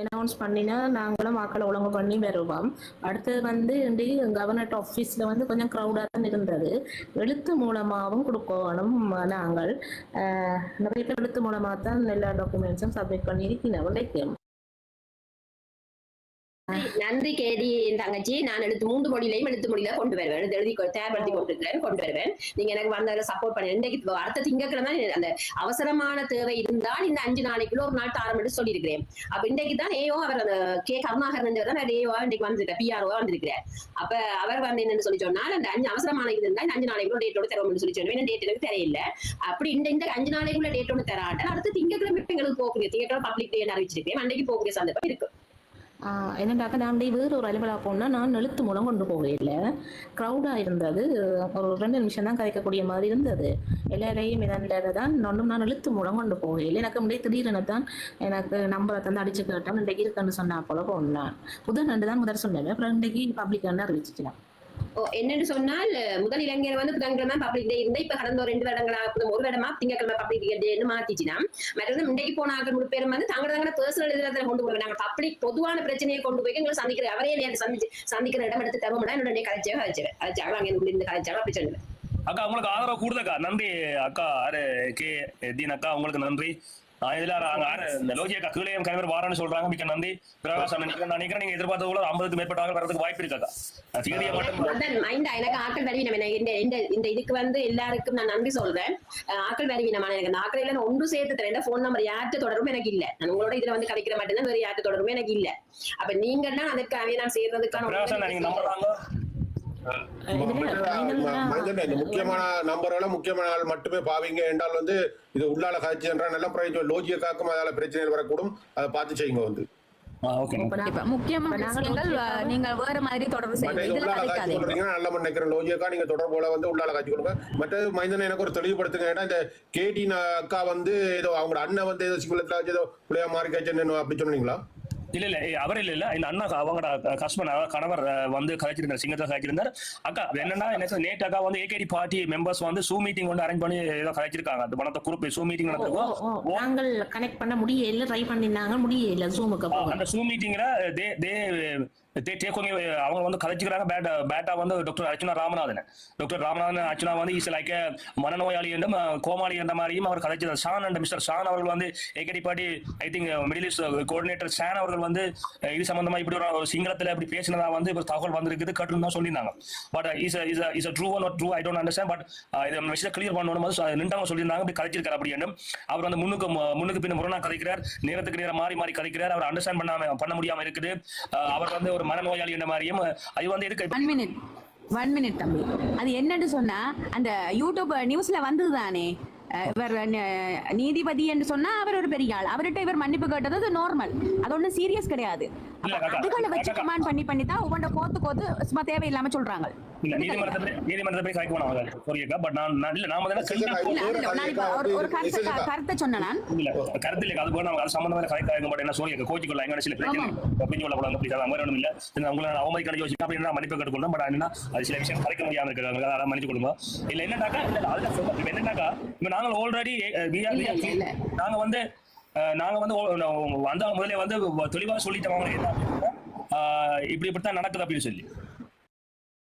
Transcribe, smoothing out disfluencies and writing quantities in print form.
Announce பண்ணினா நாங்களும் மக்களை ஒழுங்கு பண்ணி வருவோம். அடுத்தது வந்து இன்றைக்கு கவர்னர் ஆஃபீஸில் வந்து கொஞ்சம் க்ரௌடாக தான் இருந்தது. எழுத்து மூலமாகவும் கொடுக்கணும். நாங்கள் நிறைய பேர் எழுத்து மூலமாக தான் எல்லா டாக்குமெண்ட்ஸும் சப்மிட் பண்ணியிருக்கிறோம். இன்றைக்கு நன்றி கேடி தங்கச்சி. நான் எழுத்து 3 மொழியிலையும் எழுத்து மொழியில கொண்டு வருவேன். எழுதி தயார்படுத்தி கொண்டு வருவேன். நீங்க எனக்கு வந்ததில் சப்போர்ட் பண்ணி இன்றைக்கு அடுத்த திங்கக்கிழமை அந்த அவசரமான தேவை இருந்தால் இந்த 5 நாளைக்குள்ள ஒரு நாள் ஆரம்பிட்டு சொல்லியிருக்கிறேன். அப்ப இன்றைக்கு தான் ஏஓ அவர் அந்த கே கருணாகரன் தான் ஏஓ இன்றைக்கு வந்திருக்க பிஆர்ஓ வந்திருக்கிறார். அப்ப அவர் வந்து என்னன்னு சொல்லி சொன்னால் அந்த 5 அவசரமான இது இருந்தால் இந்த 5 நாளைக்குள்ள டேட்டோட தருவோம்னு சொல்லி சொன்னேன். டேட் எனக்கு தெரியல. அப்படி இந்த 5 நாளைக்குள்ள டேட்டோட தராட்ட அடுத்த திங்கக்கிழமை எங்களுக்கு போகக்கூடிய திங்கக்கிழமை பப்ளிக் டே அறிவிச்சிருக்கேன். அன்றைக்கு போகக்கூடிய சந்தர்ப்பம் இருக்கு. என்னண்டாக்க நான் வேறு ஒரு அலுவலாக போனால் நான் எழுத்து மூலம் கொண்டு போகல. க்ரௌடாக இருந்தது. ஒரு 2 நிமிஷம் தான் கதைக்கக்கூடிய மாதிரி இருந்தது. எல்லாரையும் இதனால் தான் நான் எழுத்து மூலம் கொண்டு போகல. எனக்கு அப்படியே திடீரென தான் எனக்கு நம்பரை தந்து அடிச்சு கேட்டோம். இன்றைக்கு இருக்குன்னு சொன்னா போல போனேன். புதன் தான் முதல் சொன்னேன். அப்புறம் இன்றைக்கு பப்ளிக்கான அறிவிச்சிட்டேன். என்னன்னு சொன்னால் முதல் இளைஞர் வந்து புதன்கிழமை பப்ளிக் டே இருந்தா இப்ப கடந்த 2 வருடங்களா ஒரு வருடமா திங்கக்கிழமை பப்ளிக் டேன்னு மாத்திச்சுனா மற்றது இன்றைக்கு போன ஆட்கள் 3 பேரும் வந்து தங்களோட பர்சனல் இதுல கொண்டு போய் நாங்க பப்ளிக் பொதுவான பிரச்சனையை கொண்டு போய் எங்களை சந்திக்கிற அவரே சந்திக்கிற இடம் எடுத்து தருவோம்னா என்னுடைய கதைச்சாங்க அங்கே இருந்து கதைச்சாங்க அப்படி சொல்லுவேன். அக்கா உங்களுக்கு ஆதரவு கூடுதக்கா. நன்றி அக்கா. கே தீன் அக்கா உங்களுக்கு நன்றி. இதுல இந்த லோஜி அக்கா கீழே கணவர் வாரான்னு சொல்றாங்க. மிக்க நன்றி. நினைக்கிறேன் நீங்க எதிர்பார்த்த போல 50க்கு மேற்பட்டவர்கள் வரதுக்கு வாய்ப்பு இருக்காக்கா. எனக்கு ஆக்கள் வருவீனம் இந்த இதுக்கு வந்து எல்லாருக்கும் நான் நன்றி சொல்றேன். ஆக்கள் வருவீனமான எனக்கு அந்த ஆக்கள் எல்லாம் ஒன்று சேர்த்து தரேன். போன் நம்பர் யார்ட்டு தொடர்பும் எனக்கு இல்ல. நான் உங்களோட இதுல வந்து கதைக்கிற மாட்டேன். வேற யார்ட்டு தொடர்பும் எனக்கு இல்ல. அப்ப நீங்க தான் அதுக்காக நான் சேர்றதுக்கான முக்கியமான நம்பர்களை முக்கியமான ஆள் மட்டுமே பாவீங்க என்றால் வந்து இது உள்ளால காட்சி என்றால் நல்ல பிரச்சனை லோஜிய காக்கும் அதால பிரச்சனைகள் வரக்கூடும். அதை பார்த்து செய்யுங்க வந்து நீங்க வேற மாதிரி தொடர்பு செய்யுங்க. நல்ல நினைக்கிறேன் லோஜியக்கா நீங்க தொடர்புல வந்து உள்ளால காட்சி கொடுங்க. மற்றது மைந்தன் எனக்கு ஒரு தெளிவுபடுத்துங்க. ஏன்னா இந்த கேடி அக்கா வந்து ஏதோ அவங்க அண்ணன் வந்து ஏதோ சிங்களத்துல ஏதோ புள்ளையா மாறி காய்ச்சல் அப்படி சொன்னீங்களா? இல்ல அவர் இல்ல இந்த அண்ணா அவங்களோட ஹஸ்பண்ட் கணவர் வந்து கதைச்சிருந்தார். சிங்கத்தை கதைச்சிருந்தார். அக்கா என்னன்னா எனக்கு நேற்று அக்கா வந்து ஏகேடி பார்ட்டி மெம்பர்ஸ் வந்து சூ மீட்டிங் வந்து அரேஞ்ச் பண்ணி ஏதோ கதைச்சிருக்காங்க. அந்த பணத்தை குரூப் சூ மீட்டிங் நடந்திருக்கோம். நாங்கள் கனெக்ட் பண்ண முடியல, ட்ரை பண்ணினாங்க, முடியல ஜூமுக்கு. அந்த சூ மீட்டிங்ல அவங்க வந்து கதைச்சுக்கிறாங்க. பேட்டா வந்து டாக்டர் அர்ச்சனா ராமநாதன் அர்ச்சனா வந்து இஸ் லைக் மனநோயாளி என்றும் கோமாளி என்ற மாதிரியும் அவர் கதைச்சார். ஷான் அண்ட் மிஸ்டர் ஷான் அவர்கள் வந்து AKD party I think Middle East coordinator Shan அவர்கள் வந்து இது சம்பந்தமா இப்படி ஒரு சிங்களத்துல இப்படி பேசினதா வந்து ஒரு தகவல் வந்திருக்குது கேட்டு தான் சொல்லியிருந்தாங்க. But is true R not true I don't understand. But இதை விஷயத்தை கிளியர் பண்ணணும் போது நின்றவங்க சொல்லியிருந்தாங்க இப்படி கதைச்சிருக்காரு அப்படி என்றும். அவர் வந்து முன்னுக்கு பின்ன முரணா கதைக்கிறார். நேரத்துக்கு நேரம் மாறி கதைக்கிறார். அவர் அண்டர்ஸ்டாண்ட் பண்ண முடியாம இருக்குது. அவர் வந்து ஒரு மனநோயாளி என்ற மாதிரியும் அது வந்து இருக்கு. 1 மினிட் தம்பி. அது என்னன்னு சொன்னா அந்த யூடியூப் நியூஸ்ல வந்ததுதானே இவர் நீதிபதி என்று சொன்னா அவர் ஒரு பெரிய ஆள். அவர்கிட்ட இவர் மன்னிப்பு கேட்டது அது நார்மல். அது ஒன்றும் சீரியஸ் கிடையாது. அதுகளை வச்சு கமாண்ட் பண்ணி தான் ஒவ்வொன்ற கோத்து சும்மா தேவையில்லாம சொல்றாங்க. நீதிமன்றத்தை கருத்தை சொன்னேன். கருத்து இல்லை அது போல அது சம்பந்தமான கதை சோனியா கோச்சிக்கொள்ள எங்க சில அவமதிக்கான யோசிக்க அப்படின்னா மன்னிப்பு கேட்டுக்கொள்ளும். பட் என்ன அது சில விஷயம் கரைக்க முடியாம இருக்கிறாங்க. அதை மன்னிச்சு கொடுங்க. இல்ல என்னன்னாக்கா என்னன்னாக்கா நாங்கள் ஆல்ரெடி நாங்க வந்து வந்த முதலே வந்து தெளிவாக சொல்லிட்டோம் இப்படித்தான் நடக்குது அப்படின்னு சொல்லி.